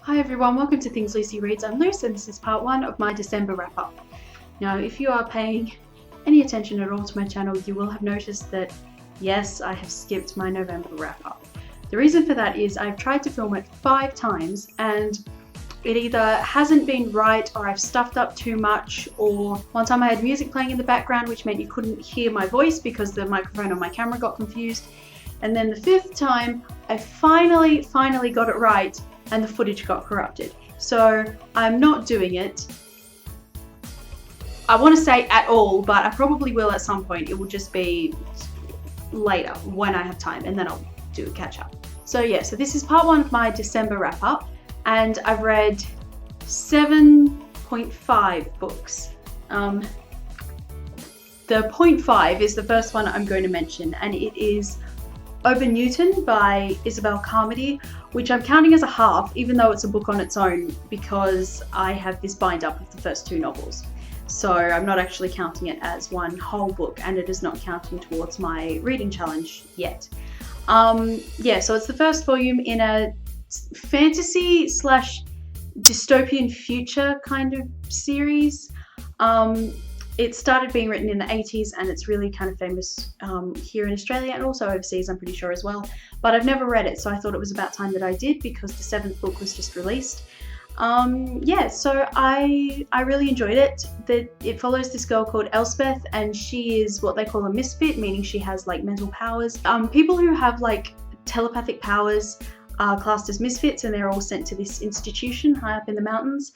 Hi everyone, welcome to Things Lucy Reads. I'm Luce and this is part 1 of my December wrap-up. Now, if you are paying any attention at all to my channel, you will have noticed that, yes, I have skipped my November wrap-up. The reason for that is I've tried to film it 5 times and it either hasn't been right or I've stuffed up too much, or one time I had music playing in the background which meant you couldn't hear my voice because the microphone on my camera got confused. And then the 5th time, I finally got it right and the footage got corrupted. So I'm not doing it. I want to say at all, but I probably will at some point. It will just be later when I have time and then I'll do a catch up. So yeah, so this is part 1 of my December wrap up and I've read 7.5 books. The 0.5 is the first one I'm going to mention, and it is Ober Newton by Isabel Carmody, which I'm counting as a half, even though it's a book on its own, because I have this bind up of the first 2 novels. So I'm not actually counting it as one whole book, and it is not counting towards my reading challenge yet. Yeah, so it's the first volume in a fantasy slash dystopian future kind of series. It started being written in the 80s and it's really kind of famous here in Australia and also overseas, I'm pretty sure as well. But I've never read it, so I thought it was about time that I did because the 7th book was just released. Yeah, so I really enjoyed it. It follows this girl called Elspeth, and she is what they call a misfit, meaning she has like mental powers. People who have like telepathic powers are classed as misfits and they're all sent to this institution high up in the mountains.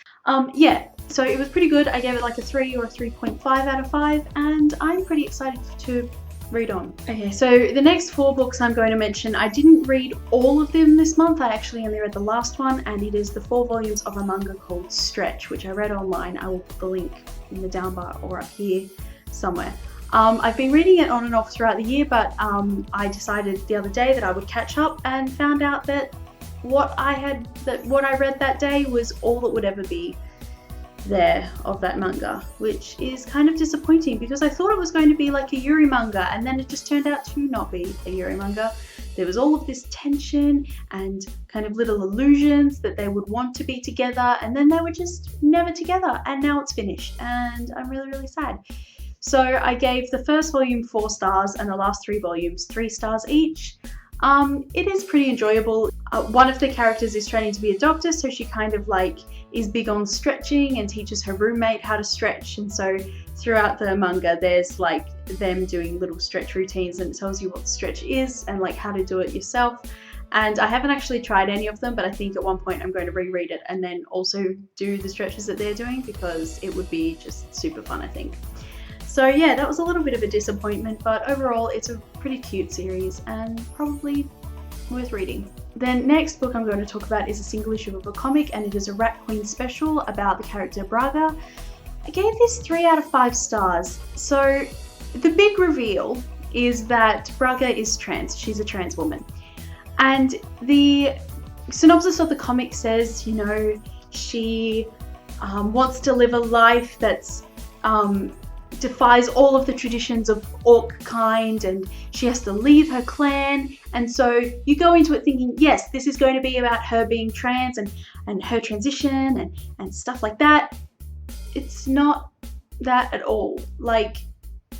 Yeah, so it was pretty good. I gave it like a 3 or a 3.5 out of 5 and I'm pretty excited to read on. Okay, so the next 4 books I'm going to mention, I didn't read all of them this month. I actually only read the last one, and it is the 4 volumes of a manga called Stretch, which I read online. I will put the link in the down bar or up here somewhere. I've been reading it on and off throughout the year, but I decided the other day that I would catch up and found out that what I read that day was all that would ever be there of that manga, which is kind of disappointing because I thought it was going to be like a Yuri manga, and then it just turned out to not be a Yuri manga. There was all of this tension and kind of little illusions that they would want to be together, and then they were just never together, and now it's finished and I'm really sad. So I gave the first volume 4 stars and the last 3 volumes 3 stars each. It is pretty enjoyable. One of the characters is training to be a doctor, so she kind of like is big on stretching and teaches her roommate how to stretch, and so throughout the manga there's like them doing little stretch routines and it tells you what the stretch is and like how to do it yourself. And I haven't actually tried any of them, but I think at one point I'm going to reread it and then also do the stretches that they're doing because it would be just super fun, I think. So yeah, that was a little bit of a disappointment, but overall it's a pretty cute series and probably worth reading. The next book I'm going to talk about is a single issue of a comic, and it is a Rat Queen special about the character Braga. I gave this 3 out of 5 stars. So the big reveal is that Braga is trans. She's a trans woman. And the synopsis of the comic says, you know, she wants to live a life that's defies all of the traditions of orc kind, and she has to leave her clan. And so you go into it thinking, yes, this is going to be about her being trans and her transition and stuff like that. It's not that at all. Like,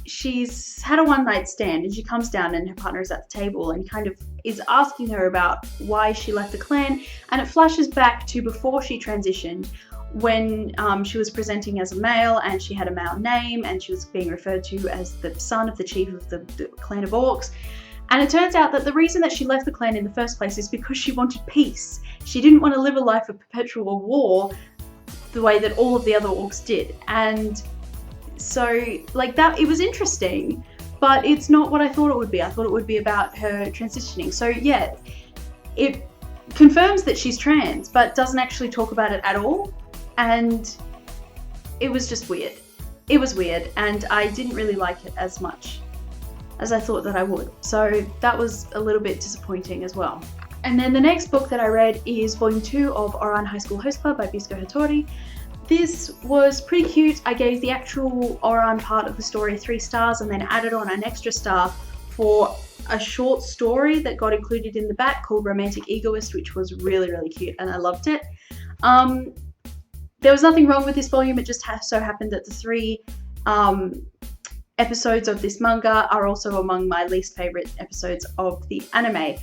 she's had a one-night stand and she comes down and her partner is at the table and kind of is asking her about why she left the clan, and it flashes back to before she transitioned, when she was presenting as a male and she had a male name and she was being referred to as the son of the chief of the clan of orcs. And it turns out that the reason that she left the clan in the first place is because she wanted peace. She didn't want to live a life of perpetual war the way that all of the other orcs did. And so like that, it was interesting, but it's not what I thought it would be. I thought it would be about her transitioning. So yeah, it confirms that she's trans, but doesn't actually talk about it at all. And it was just weird. It was weird, and I didn't really like it as much as I thought that I would. So that was a little bit disappointing as well. And then the next book that I read is volume 2 of Ouran High School Host Club by Bisco Hattori. This was pretty cute. I gave the actual Ouran part of the story 3 stars and then added on an extra star for a short story that got included in the back called Romantic Egoist, which was really, really cute and I loved it. There was nothing wrong with this volume, it just so happened that the 3 episodes of this manga are also among my least favorite episodes of the anime.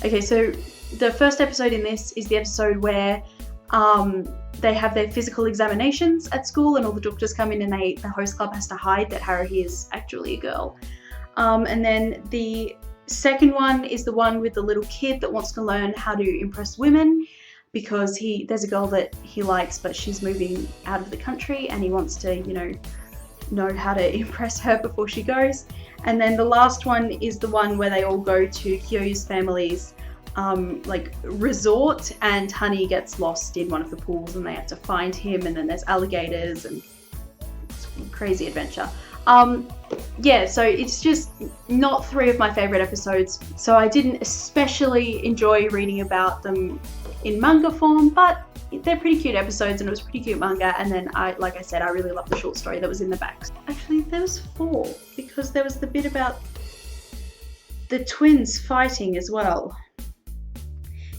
Okay, so the first episode in this is the episode where they have their physical examinations at school and all the doctors come in and the host club has to hide that Haruhi is actually a girl. And then the second one is the one with the little kid that wants to learn how to impress women because there's a girl that he likes but she's moving out of the country and he wants to, know how to impress her before she goes. And then the last one is the one where they all go to Kyo's family's resort and Honey gets lost in one of the pools and they have to find him and then there's alligators and it's a crazy adventure. So it's just not 3 of my favorite episodes, so I didn't especially enjoy reading about them in manga form, but they're pretty cute episodes and it was pretty cute manga. And then like I said, I really love the short story that was in the back. Actually, there was 4 because there was the bit about the twins fighting as well.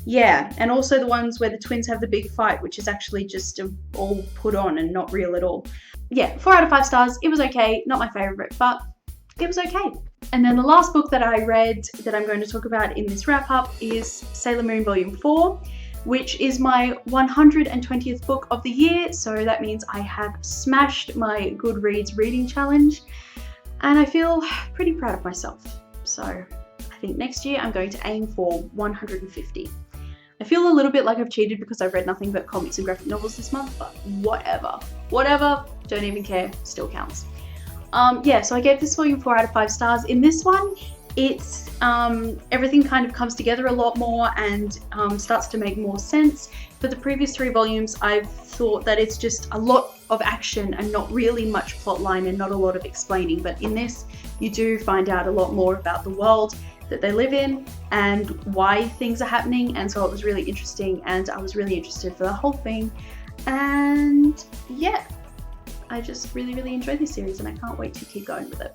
Yeah, and also the ones where the twins have the big fight, which is actually just all put on and not real at all. Yeah, 4 out of 5 stars. It was okay. Not my favorite, but it was okay. And then the last book that I read that I'm going to talk about in this wrap-up is Sailor Moon Volume 4, which is my 120th book of the year. So that means I have smashed my Goodreads reading challenge and I feel pretty proud of myself. So I think next year I'm going to aim for 150. I feel a little bit like I've cheated because I've read nothing but comics and graphic novels this month, but whatever, don't even care, still counts. So I gave this volume 4 out of 5 stars. In this one, it's everything kind of comes together a lot more and starts to make more sense. For the previous 3 volumes, I've thought that it's just a lot of action and not really much plot line and not a lot of explaining, but in this, you do find out a lot more about the world that they live in and why things are happening, and so it was really interesting and I was really interested for the whole thing. And yeah, I just really enjoyed this series and I can't wait to keep going with it.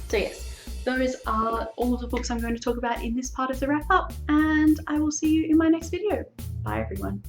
So yes, those are all of the books I'm going to talk about in this part of the wrap up, and I will see you in my next video. Bye everyone.